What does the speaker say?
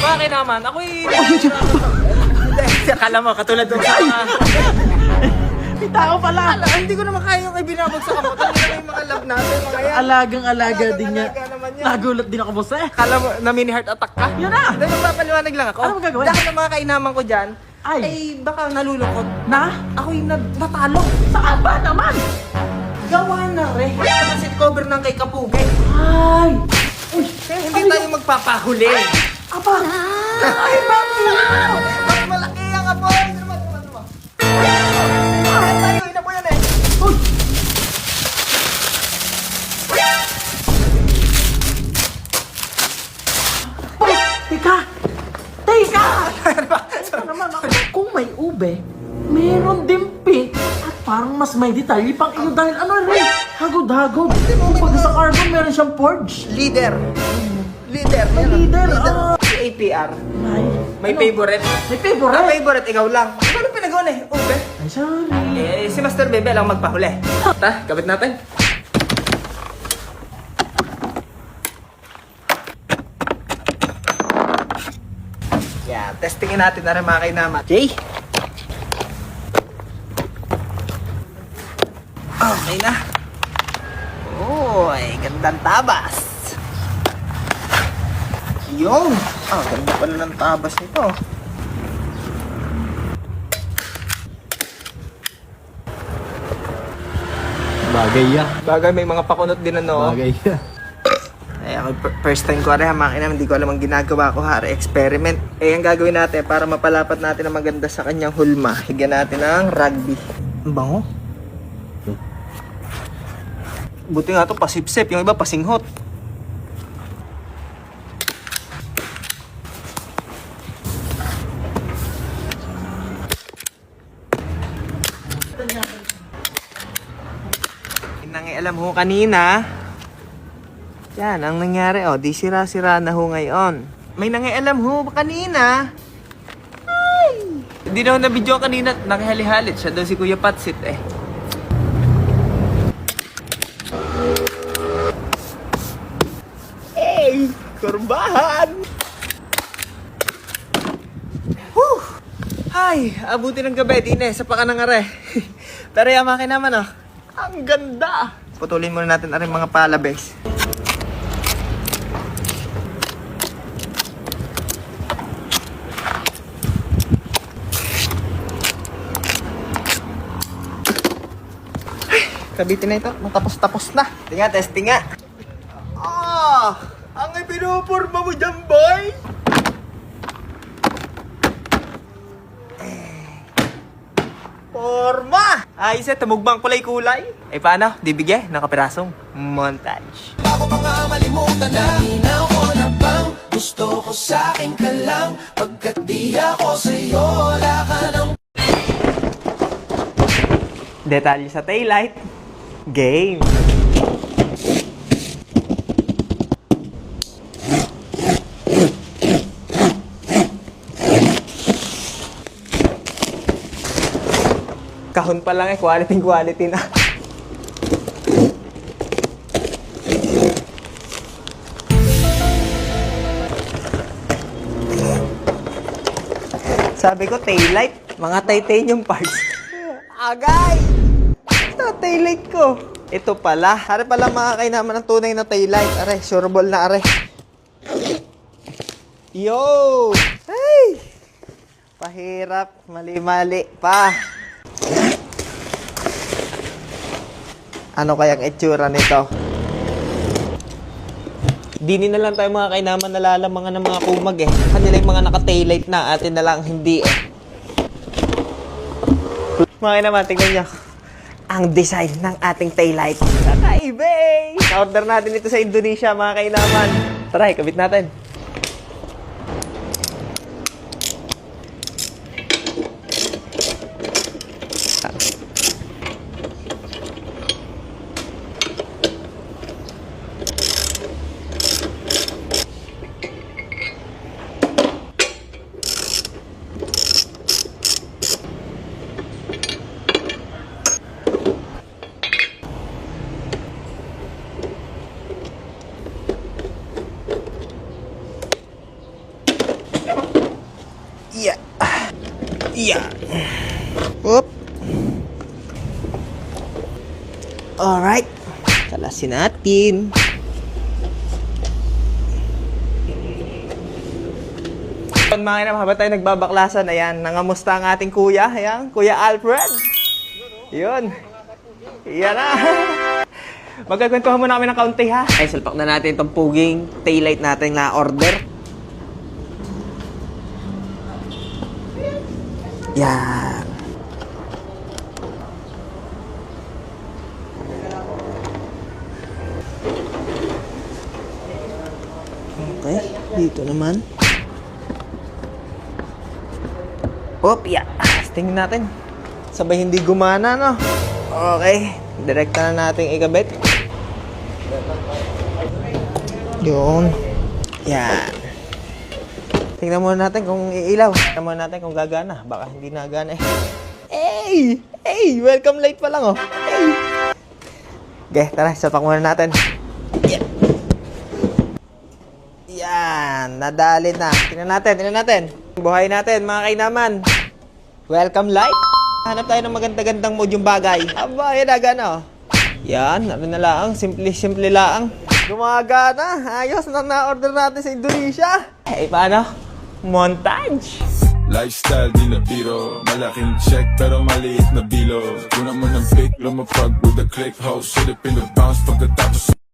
Bakit naman? Ako'y... Hindi, akala mo, katulad doon sa mga... May tao pala. Hindi ko naman kaya yung kay binabagsak ako. Tangina na yung mga love natin, mga yan. Alagang-alaga din niya. Alaga naman yan. Nagulat din ako, boss eh. Akala mo na mini heart attack ka? Yun na. Hindi, magpapaliwanag lang ako. Ano mo gagawin? Dahil ng mga kainaman ko dyan, Ay. baka nalulungkot. Na? Ako'y natalo. Saan ba naman? Gawa na rin. Sa seat cover ng kay Kapugay. Ay. Uy, Kaya hindi tayo magpapahuli. aba. Ay, bakit? Mas malaki ang apoy. Ano? Tayo, ina po yan eh. Uy. Teka! Teka! Ito naman ako. Kung may ube, meron din pink at parang mas may detalye pang iyo dahil ano rin, hagod-hagod. Kung pag sa carbon, meron siyang forge. Leader. Leader. May Yan, leader, leader. ah. Si APR. May May favorite. May Ang favorite. favorite, ikaw lang. Ano pinagawa na eh? Ube. Ay, sorry. Si Master Bebe lang magpahuli. Ta, kabit natin. Yan, testingin natin na rin mga kainaman. Jay! Okay na. Uy, gandang tabas. Yung! Ganda pala ng tabas nito. Bagay yan. Bagay, may mga pakunot din ano. Bagay yan. Eh, ako, first time ko rin, makina, hindi ko alam ang ginagawa ko, hari, experiment. Eh, ang gagawin natin, para mapalapat natin ang maganda sa kanyang hulma, higyan natin ng rugby. Ang bango. Buti nga to, pasipsip. Yung iba, pasinghot. Nangialam ho kanina. Yan, ang nangyari, di sira-sira na ho ngayon. May nangialam ho kanina. Ay! Hindi na ho na-video kanina, nakihali-halit siya daw si Kuya Patsit eh. Hey! Kurbahan! Whew! Ay, abuti ng gabi, din eh, sa pakanangare. Pero yung makin naman ang ganda! Putulin muna natin na rin mga palabes. Kabitin na ito. Matapos-tapos na. Testing nga. Ang ipinupurma mo dyan, boy! Forma! Ayos tumugbang kulay-kulay. Eh paano? Di bigay? Nakapirasong montage. Bago pa nga malimutan na hinaw ko na bang gusto ko sa'kin ka lang. Pagkat di ako sa'yo, wala ka nang Detalye sa taillight. Game. Kahon pa lang quality na. Sabi ko taillight, mga titanium parts. Agay! Ito, taillight ko. Ito pala. Are pala mga kainaman ng tunay na taillight. Are, sureball na are. Yo! Ay! Pahirap. Mali-mali pa. Ano kayang itsura nito? Dini na lang tayo mga kainaman nalalamangan ng mga kumag eh. Kanila yung mga naka-taillight na, atin na lang hindi eh. Mga kainaman, tingnan nyo. Ang design ng ating taillight. Kakaiba eh! Na-order natin ito sa Indonesia mga kainaman. Tara, kabit natin. Yeah. Yeah. Whoop. Alright. Kalasin natin. Mga ina, habang tayo nagbabaklasan, ayan, nangamusta ang ating kuya, ayan, Kuya Alfred. Yun. Yan na. Magkakwentuhan muna kami ng kaunti, ha? Ay, salpak na natin itong puging taillight natin na order. Yan. Okay, dito naman. Opya. Tingnan natin. Sabay hindi gumana, no? Okay. Direkta na natin ikabit. Yun. Yan. Tingnan muna natin kung iilaw. Tingnan muna natin kung gagana. Baka hindi na gana eh. Hey! Hey! Welcome late pa lang, oh. Hey! Okay, tara. Sapak muna natin. Yan. Yan. Nadali na. Tingnan natin. Buhay natin, mga kainaman. Welcome light. Hanap tayo ng maganda-gandang mode yung bagay. Aba, yan na gana, oh. Yan, ano na lang. Simple lang. Gumagana. Ayos na na-order natin sa Indonesia. Eh, paano? Montage. Lifestyle di na biro. Malaking check pero maliit na bilo. Kuna mo ng pick, lumapag with a click. House, silip in the bounce pagkatapos